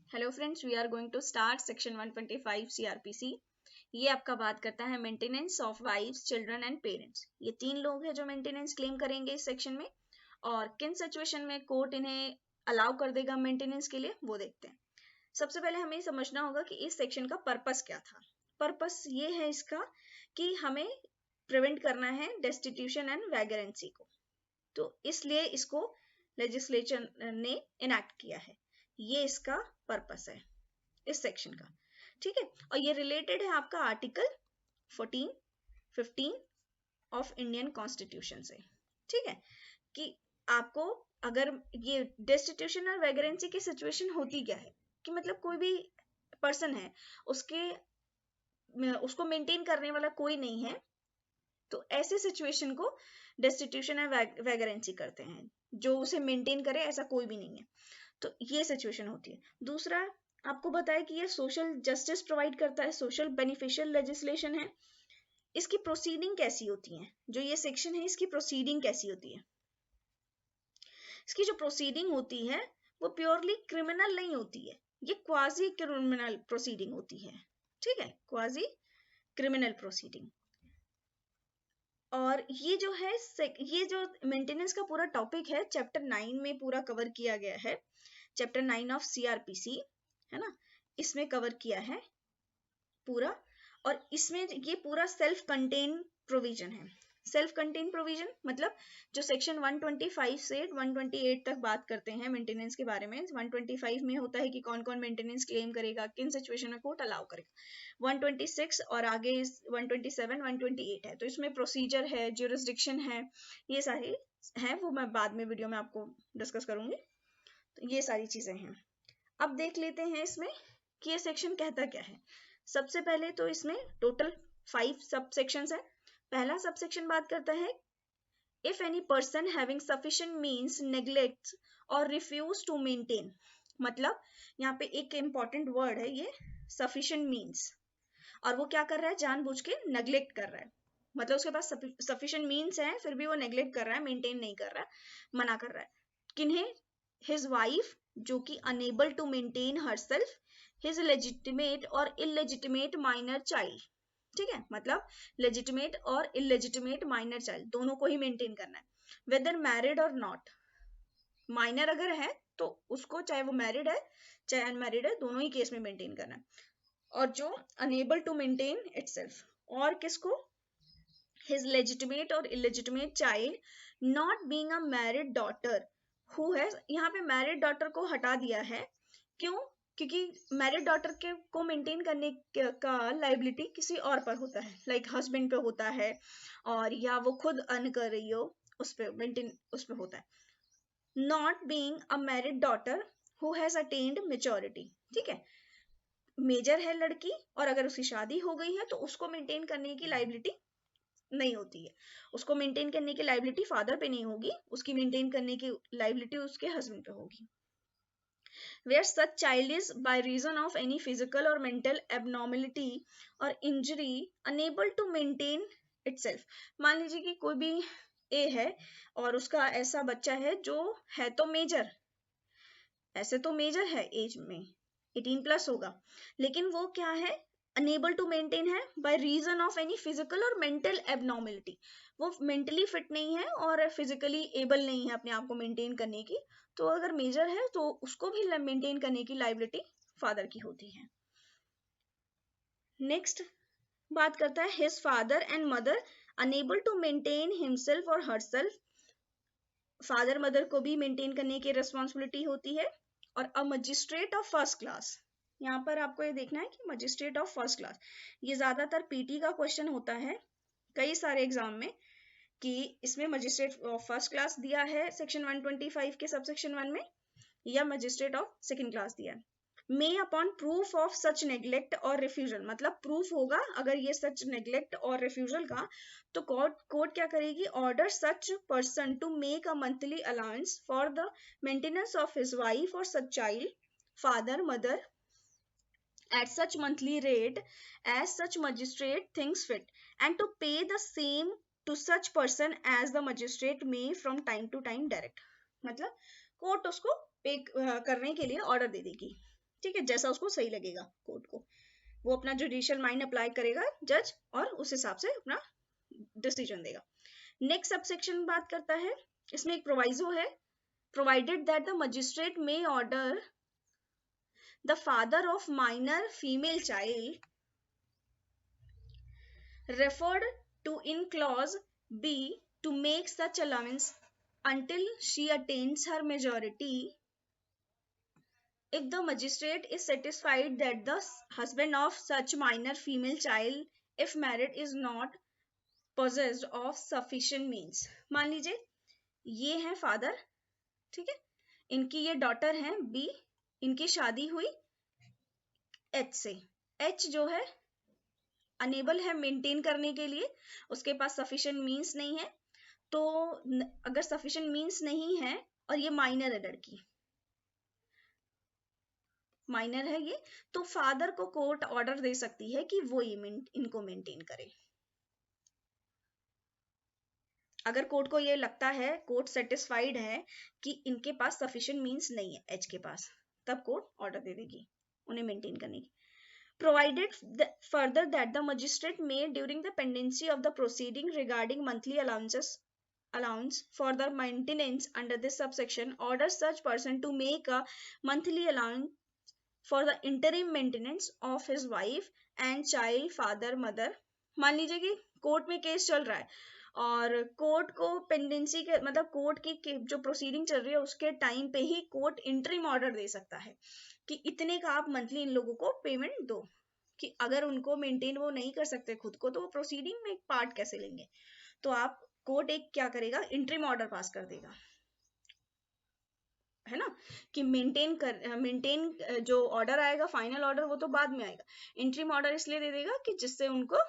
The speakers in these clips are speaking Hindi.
Hello friends, we are going to start section 125 CrPC. ये आपका बात करता है maintenance of wife's, children and parents. ये तीन लोग हैं जो मेंटेनेंस क्लेम करेंगे इस सेक्शन में, और किन सिचुएशन में कोर्ट इन्हें अलाउ कर देगा मेंटेनेंस के लिए वो देखते हैं। सबसे पहले हमें समझना होगा कि इस सेक्शन का पर्पस क्या था। पर्पस ये है इसका कि हमें प्रिवेंट करना है डेस्टिट्यूशन एंड वैगरेंसी को, तो इसलिए इसको लेजिस्लेचर ने इनैक्ट किया है। ये इसका पर्पस है इस सेक्शन का, ठीक है। और ये रिलेटेड है आपका आर्टिकल 14, 15 ऑफ इंडियन कॉन्स्टिट्यूशन से, ठीक है। कि आपको अगर ये डेस्टिट्यूशन और वैगरेंसी की सिचुएशन होती क्या है कि मतलब कोई भी पर्सन है, उसको मेंटेन करने वाला कोई नहीं है, तो ऐसे सिचुएशन को डेस्टिट्यूशन और वैगरेंसी करते हैं। जो उसे मेंटेन करे ऐसा कोई भी नहीं है, तो ये सिचुएशन होती है। दूसरा आपको बताया कि ये सोशल जस्टिस प्रोवाइड करता है, सोशल बेनिफिशियल लेजिस्लेशन है। इसकी प्रोसीडिंग कैसी होती है, जो ये सेक्शन है इसकी प्रोसीडिंग कैसी होती है। इसकी जो प्रोसीडिंग होती है वो प्योरली क्रिमिनल नहीं होती है, ये क्वाजी क्रिमिनल प्रोसीडिंग होती है, ठीक है, क्वाजी क्रिमिनल प्रोसीडिंग। और ये जो है ये जो मेंटेनेंस का पूरा टॉपिक है चैप्टर 9 में पूरा कवर किया गया है। चैप्टर 9 ऑफ सीआरपीसी है ना, इसमें कवर किया है पूरा। और इसमें ये पूरा सेल्फ कंटेन प्रोविजन है। सेल्फ कंटेन प्रोविजन मतलब जो सेक्शन 125 से 128 तक बात करते हैं मेंटेनेंस के बारे में। 125 में होता है कि कौन कौन मेंटेनेंस क्लेम करेगा, किन सिचुएशन में कोर्ट अलाउ करेगा। 126 और आगे 127, 128 है, तो इसमें प्रोसीजर है, ज्यूरिसडिक्शन है, ये सारी है, वो मैं बाद में वीडियो में आपको डिस्कस करूंगी। तो ये सारी चीजें हैं। अब देख लेते हैं इसमें कि ये सेक्शन कहता क्या है। सबसे पहले तो इसमें टोटल 5 सब सेक्शंस है। पहला सबसेक्शन बात करता है if any person having sufficient means neglects और रिफ्यूज टू मेंटेन। मतलब यहाँ पे एक इंपॉर्टेंट वर्ड है ये सफिशिएंट मींस, और वो क्या कर रहा है, जानबूझ के नेग्लेक्ट कर रहा है। मतलब उसके पास सफिशिएंट मींस है फिर भी वो नेग्लेक्ट कर रहा है, मेंटेन नहीं कर रहा है, मना कर रहा है। किन्हें? हिज वाइफ, जो कि unable to maintain herself, his legitimate और इलेजिटिमेट माइनर चाइल्ड, ठीक है। मतलब लेजिटिमेट और इलेजिटिमेट माइनर चाइल्ड दोनों को ही मेंटेन करना है, वेदर मैरिड और नॉट। माइनर अगर है तो उसको, चाहे वो मैरिड है चाहे अनमैरिड है, दोनों ही केस में मेंटेन करना है। और जो अनेबल टू मेंटेन इटसेल्फ, और किसको? हिज लेजिटिमेट और illegitimate child not being a married daughter who has. यहाँ पे मैरिड डॉटर को हटा दिया है, क्यों? क्योंकि मैरिड डॉटर के को मेंटेन करने का लाइबिलिटी किसी और पर होता है, लाइक हस्बैंड पे होता है, और या वो खुद अर्न कर रही हो उस पे मेंटेन, उस पे होता है। Not being a married daughter who has attend maturity, ठीक है। मेजर है लड़की और अगर उसकी शादी हो गई है तो उसको मेंटेन करने की लाइबिलिटी नहीं होती है। उसको मेंटेन करने की लाइबिलिटी फादर पे नहीं होगी, उसकी मेंटेन करने की लाइबिलिटी उसके हस्बैंड पे होगी। Where such child is by reason of any physical or mental abnormality or injury unable to maintain itself। मान लीजिए कि कोई भी ए है और उसका ऐसा बच्चा है जो है तो मेजर, ऐसे तो मेजर है एज में 18+ होगा, लेकिन वो क्या है, अनेबल टू मेंटेन है by reason of any physical और मेंटल एबनॉर्मेलिटी। वो मेंटली फिट नहीं है और फिजिकली एबल नहीं है अपने आप को मेंटेन करने की, तो अगर मेजर है तो उसको भी मेंटेन करने की लाइबिलिटी फादर की होती है। नेक्स्ट बात करता है his father and mother unable to maintain himself और हरसेल्फ। फादर मदर को भी मेंटेन करने की रिस्पॉन्सिबिलिटी होती है। और a magistrate of first class, यहाँ पर आपको ये देखना है कि मजिस्ट्रेट ऑफ फर्स्ट क्लास, ये ज्यादातर पीटी का क्वेश्चन होता है कई सारे एग्जाम में, कि इसमें मजिस्ट्रेट ऑफ फर्स्ट क्लास दिया है सेक्शन 125 के सबसेक्शन 1 में, या मजिस्ट्रेट ऑफ सेकंड क्लास दिया है। May upon proof of such neglect और रिफ्यूजल, मतलब प्रूफ होगा अगर ये सच नेग्लेक्ट और रिफ्यूजल का, तो कोर्ट क्या करेगी, order such person to make a monthly allowance for the maintenance of his wife और such child, father mother at such monthly rate as such magistrate thinks fit and to pay the same to such person as the magistrate may from time to time direct। मतलब कोर्ट उसको पे करने के लिए ऑर्डर दे देगी, ठीक है, जैसा उसको सही लगेगा कोर्ट को, वो अपना जुडिशियल माइंड अप्लाई करेगा जज, और उस हिसाब से अपना डिसीजन देगा। नेक्स्ट सबसेक्शन बात करता है, इसमें एक प्रोवाइजो है, provided that the magistrate may order the father of minor female child referred to in clause B to make such allowance until she attains her majority if the magistrate is satisfied that the husband of such minor female child, if married, is not possessed of sufficient means। मान लीजिए ये है फादर, ठीक है, इनकी ये डॉटर है बी, इनकी शादी हुई एच से, एच जो है अनेबल है मेंटेन करने के लिए, उसके पास सफिशिएंट मींस नहीं है, तो अगर सफिशिएंट मींस नहीं है और ये माइनर है, लड़की माइनर है ये, तो फादर को कोर्ट ऑर्डर दे सकती है कि वो ये इनको मेंटेन करे। अगर कोर्ट को ये लगता है, कोर्ट सेटिस्फाइड है कि इनके पास सफिशिएंट मींस नहीं है एच के पास, तब कोर्ट ऑर्डर दे देगी उन्हें मेंटेन करने की। Provided further that the magistrate may, during the pendency of the proceeding regarding monthly allowance for the maintenance under this subsection, order such person to make a monthly allowance for the interim maintenance of his wife and child, father, mother। मान लीजिए कि कोर्ट में केस चल रहा है और कोर्ट को पेंडेंसी के मतलब कोर्ट की जो प्रोसीडिंग चल रही है उसके टाइम पे ही कोर्ट इंटरिम ऑर्डर दे सकता है कि इतने का आप मंथली इन लोगों को पेमेंट दो, कि अगर उनको मेंटेन वो नहीं कर सकते खुद को तो वो प्रोसीडिंग में एक पार्ट कैसे लेंगे, तो आप कोर्ट एक क्या करेगा, इंटरिम ऑर्डर पास कर देगा, है ना, कि मेंटेन जो ऑर्डर आएगा फाइनल ऑर्डर वो तो बाद में आएगा, इंटरिम ऑर्डर इसलिए दे देगा कि जिससे उनको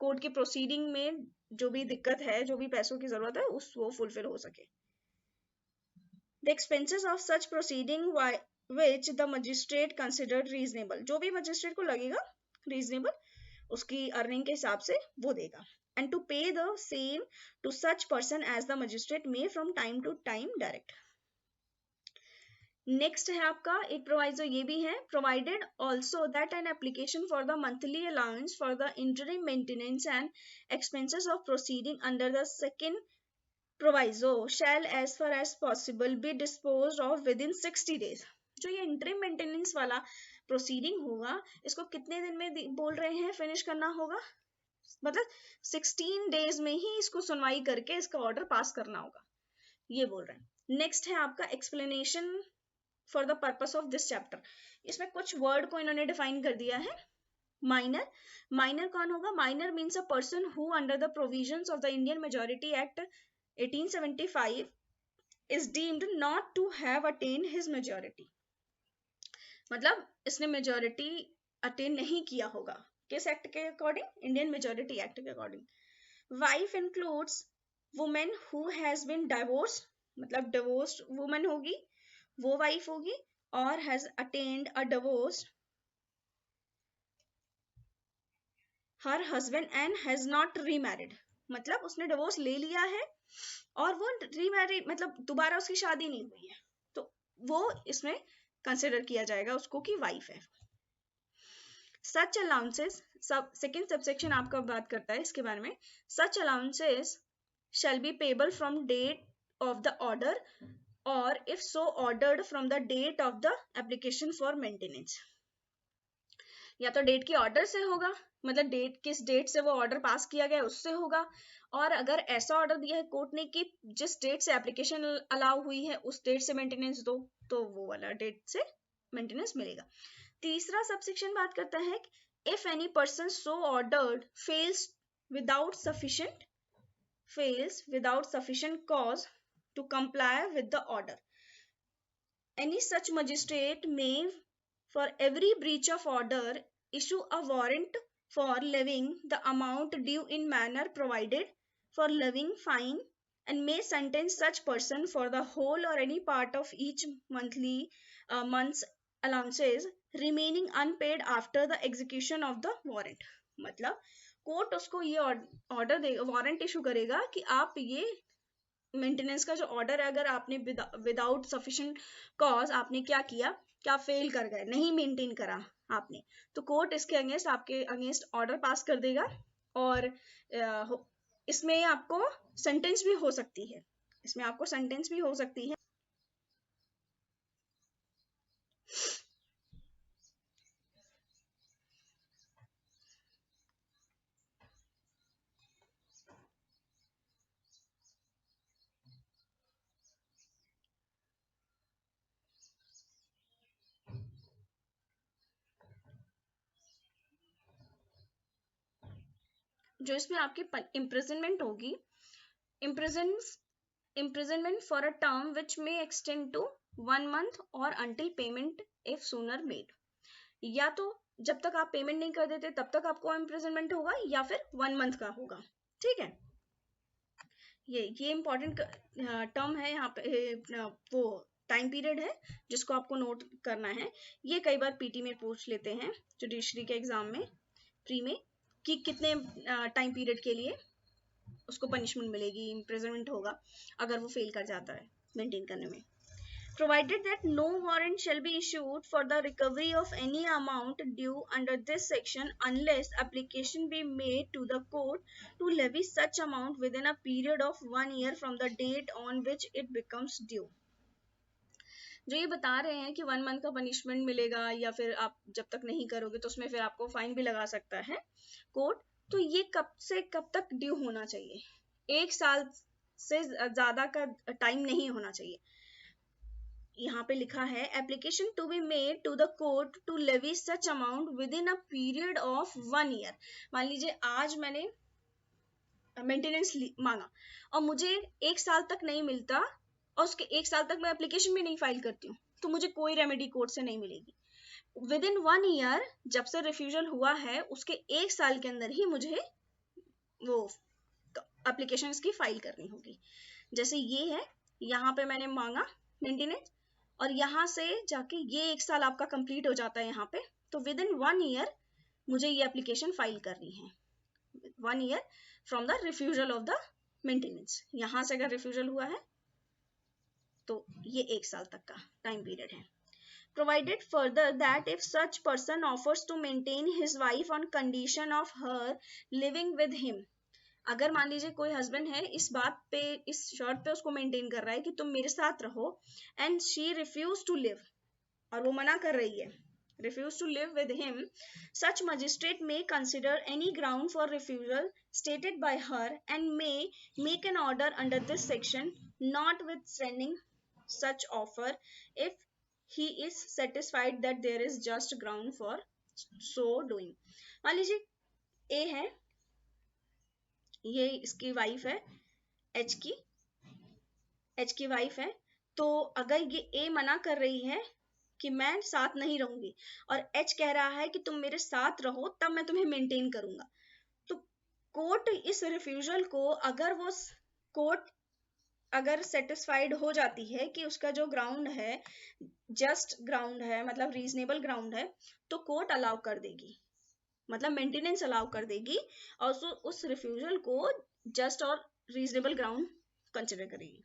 कोर्ट की प्रोसीडिंग में जो भी दिक्कत है, जो भी पैसों की जरूरत है वो फुलफिल हो सके। The expenses of such proceeding which the magistrate considered reasonable, जो भी magistrate को लगेगा reasonable उसकी अर्निंग के हिसाब से वो देगा, and to pay the same to such person as the magistrate may from time to time direct। Next है आपका एक प्रोवाइजो ये भी है, provided also that an application for the monthly allowance for the interim maintenance and expenses of proceeding under the second proviso shall as far as possible be disposed of within 60 days। जो ये इंटरिम मेंटेनेंस वाला प्रोसीडिंग होगा इसको कितने दिन में बोल रहे हैं फिनिश करना होगा, मतलब 16 days में ही इसको सुनवाई करके इसका ऑर्डर पास करना होगा, ये बोल रहे हैं। नेक्स्ट है आपका explanation for the purpose of this chapter, इसमें कुछ वर्ड को इन्होंने डिफाइन कर दिया है। माइनर, माइनर कौन होगा, minor means a person who under the provisions of the Indian majority act 1875 is deemed not to have attained his majority, मतलब इसने मेजॉरिटी अटेन नहीं किया होगा, किस एक्ट के अकॉर्डिंग, इंडियन मेजॉरिटी एक्ट के according. Wife includes women who has been divorced, मतलब डिवोर्स्ड वुमेन होगी, वो वाइफ होगी, और has attained a divorce her husband and has not remarried, मतलब उसने डिवोर्स ले लिया है और वो रीमैरिड मतलब दोबारा उसकी शादी नहीं हुई है, तो वो इसमें कंसिडर किया जाएगा उसको कि वाइफ है। सच अलाउंसेस, सेकेंड सबसेक्शन आपका बात करता है इसके बारे में, such allowances shall be payable from date of the order और if so ordered from the date of the application for maintenance. या तो डेट की ऑर्डर से होगा, मतलब डेट किस डेट से वो ऑर्डर पास किया गया उससे होगा, और अगर ऐसा ऑर्डर दिया है कोर्ट ने कि जिस डेट से एप्लीकेशन अलाउ हुई है उस डेट से मेंटेनेंस दो, तो वो वाला डेट से मेंटेनेंस मिलेगा। तीसरा सबसेक्शन बात करता है if any person so ordered fails without sufficient cause to comply with the order, any such magistrate में for every breach of order issue a warrant for levying the amount due in manner provided for levying fine and may sentence such person for the whole or any part of each month's allowances remaining unpaid after the execution of the warrant। मतलब कोर्ट उसको ये ऑर्डर देगा, वारंट इशू करेगा कि आप ये मेंटेनेंस का जो ऑर्डर है अगर आपने विदाउट सफिशिएंट कॉज आपने क्या किया, कि आप फेल कर गए, नहीं मेंटेन करा आपने, तो कोर्ट इसके अगेंस्ट आपके अगेंस्ट ऑर्डर पास कर देगा और इसमें आपको सेंटेंस भी हो सकती है, इसमें आपको सेंटेंस भी हो सकती है। जो इसमें आपकी इम्प्रिजनमेंट होगी, imprisonment for a term which may extend to 1 month or until payment if sooner made, या तो जब तक आप पेमेंट नहीं कर देते तब तक आपको इम्प्रिजनमेंट होगा, या फिर 1 मंथ का होगा। ठीक है, ये इंपॉर्टेंट टर्म है यहाँ पे, वो टाइम पीरियड है जिसको आपको नोट करना है। ये कई बार पीटी में पूछ लेते हैं जुडिशरी के एग्जाम में, प्री में, कि कितने टाइम पीरियड के लिए उसको पनिशमेंट मिलेगी, इम्प्रिजनमेंट होगा अगर वो फेल कर जाता है मेंटेन करने में। Provided that no warrant shall be issued for the recovery of any amount due under this section unless application be made to the court to levy such amount within a period of 1 year from the date on which it becomes due। जो ये बता रहे हैं कि 1 मंथ का पनिशमेंट मिलेगा या फिर आप जब तक नहीं करोगे तो उसमें फिर आपको फाइन भी लगा सकता है कोर्ट, तो ये कब से कब तक ड्यू होना चाहिए, 1 साल से ज्यादा का टाइम नहीं होना चाहिए। यहाँ पे लिखा है application to be made to the court to levy such amount within a period of 1 year. मान लीजिए आज मैंने मेंटेनेंस मांगा और मुझे 1 साल तक नहीं मिलता और उसके 1 साल तक मैं एप्लीकेशन भी नहीं फाइल करती हूँ, तो मुझे कोई रेमेडी कोर्ट से नहीं मिलेगी। विद इन 1 ईयर जब से रिफ्यूजल हुआ है उसके 1 साल के अंदर ही मुझे वो एप्लीकेशन इसकी फाइल करनी होगी। जैसे ये है, यहाँ पे मैंने मांगा मेंटेनेंस और यहाँ से जाके ये 1 साल आपका कंप्लीट हो जाता है यहाँ पे, तो विद इन 1 ईयर मुझे ये एप्लीकेशन फाइल करनी है, 1 year from the refusal of the maintenance. यहाँ से अगर रिफ्यूजल हुआ है तो ये 1 साल तक का टाइम पीरियड है। Provided further that if such person offers to maintain his wife on condition of her living with him, अगर मान लीजिए कोई हस्बैंड है इस बात पे, इस शर्त पे उसको मेंटेन कर रहा है कि तुम मेरे साथ रहो, and she refuse to live, और वो मना कर रही है, refuse to live with him, such magistrate may consider any ground for refusal stated by her and may make an order under this section notwithstanding such offer if he is satisfied that there is just ground for so doing। मान लीजिए ए है, ये इसकी वाइफ है, एच की वाइफ है, तो अगर ये ए मना कर रही है कि मैं साथ नहीं रहूंगी और एच कह रहा है कि तुम मेरे साथ रहो तब मैं तुम्हें मेंटेन करूंगा, तो कोर्ट इस रिफ्यूजल को अगर सेटिस्फाइड हो जाती है कि उसका जो ग्राउंड है जस्ट ग्राउंड है, मतलब रीजनेबल ग्राउंड है, तो कोर्ट अलाउ कर देगी, मतलब मेंटेनेंस अलाउ कर देगी और उस रिफ्यूजल को जस्ट और रीजनेबल ग्राउंड कंसिडर करेगी।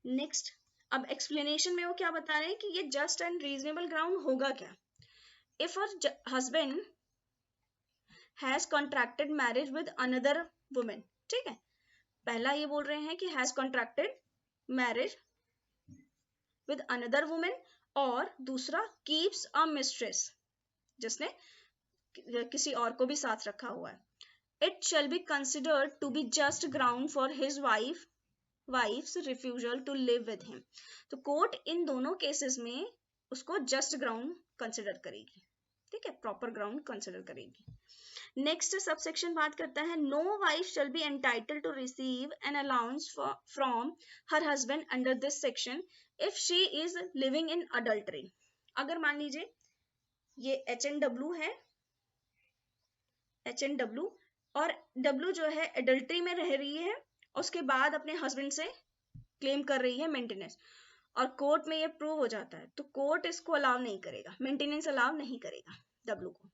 नेक्स्ट, अब एक्सप्लेनेशन में वो क्या बता रहे हैं कि ये जस्ट एंड रीजनेबल ग्राउंड होगा क्या। If a husband has contracted marriage with another women, ठीक है, पहला ये बोल रहे हैं कि has contracted marriage with another women, और दूसरा कीप्स अ मिस्ट्रेस, जिसने किसी और को भी साथ रखा हुआ है, it shall be considered to be just ground for his wife's refusal to live with him। तो कोर्ट इन दोनों केसेस में उसको जस्ट ग्राउंड कंसिडर करेगी, ठीक है, प्रॉपर ग्राउंड कंसिडर करेगी। नेक्स्ट सबसेक्शन बात करता है no wife shall be entitled to receive an allowance from her husband under this section if she is living in adultery. अगर मान लीजिए ये HNW है, HNW, और W जो है अडल्टरी में रह रही है, उसके बाद अपने हस्बैंड से क्लेम कर रही है मेंटेनेंस, और कोर्ट में ये प्रूव हो जाता है, तो कोर्ट इसको अलाउ नहीं करेगा, मेंटेनेंस अलाउ नहीं करेगा W को।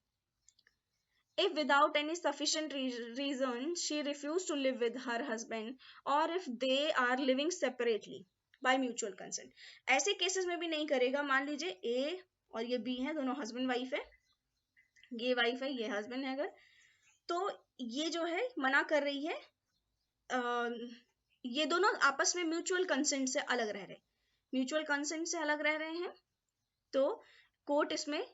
If without any sufficient reason she refused to live with her husband or if they are living separately, by mutual consent. ऐसे केसेस में भी नहीं करेगा। मान लीजिए ए और ये बी है, दोनों हस्बैंड वाइफ है, ये वाइफ है ये हस्बैंड है, अगर तो ये जो है मना कर रही है, ये दोनों आपस में म्यूचुअल कंसेंट से अलग रह रहे, म्यूचुअल कंसेंट से अलग रह रहे हैं, तो कोर्ट इसमें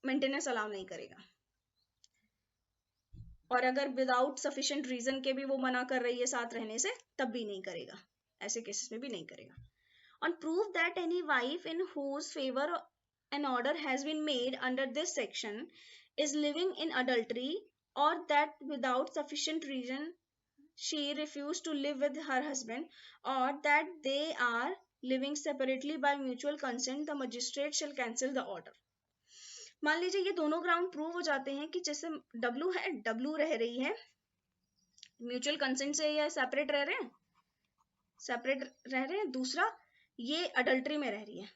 मेंटेनेंस अलाउ नहीं करेगा। और अगर विदाउट सफिशिएंट रीजन के भी वो मना कर रही है साथ रहने से, तब भी नहीं करेगा, ऐसे केसेस में भी नहीं करेगा। On proof that any wife in whose favour an order has been made under this section is living in adultery, or that without sufficient reason she refused to live with her husband, or that they are living separately by mutual consent, the magistrate shall cancel the order। मान लीजिए ये दोनों ग्राउंड प्रूव हो जाते हैं कि जैसे डब्लू है, डब्लू रह रही है म्यूचुअल कंसेंट से या सेपरेट रह रहे हैं, सेपरेट रह रहे हैं, दूसरा ये अडल्ट्री में रह रही है,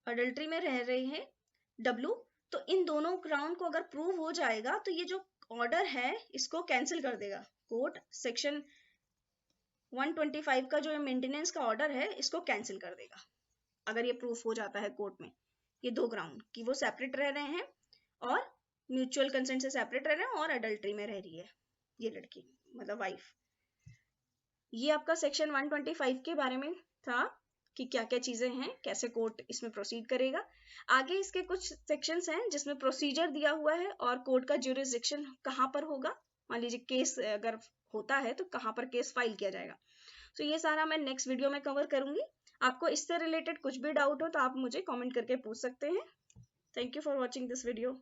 अडल्ट्री में रह रहे हैं डब्लू, तो इन दोनों ग्राउंड को अगर प्रूव हो जाएगा तो ये जो ऑर्डर है इसको कैंसिल कर देगा कोर्ट। सेक्शन 125 का जो मेंटेनेंस का ऑर्डर है इसको कैंसिल कर देगा अगर ये प्रूफ हो जाता है कोर्ट में, ये दो ग्राउंड कि वो सेपरेट रह रहे हैं और म्यूचुअल कंसेंट से सेपरेट रह रहे हैं और अडल्ट्री में रह रही है ये लड़की, मतलब वाइफ। ये आपका सेक्शन 125 के बारे में था कि क्या क्या चीजें हैं, कैसे कोर्ट इसमें प्रोसीड करेगा। आगे इसके कुछ सेक्शंस हैं जिसमें प्रोसीजर दिया हुआ है और कोर्ट का ज्यूरिसडिक्शन कहाँ पर होगा, मान लीजिए केस अगर होता है तो कहाँ पर केस फाइल किया जाएगा। तो ये सारा मैं नेक्स्ट वीडियो में कवर करूंगी। आपको इससे रिलेटेड कुछ भी डाउट हो तो आप मुझे कमेंट करके पूछ सकते हैं। Thank you for watching this video.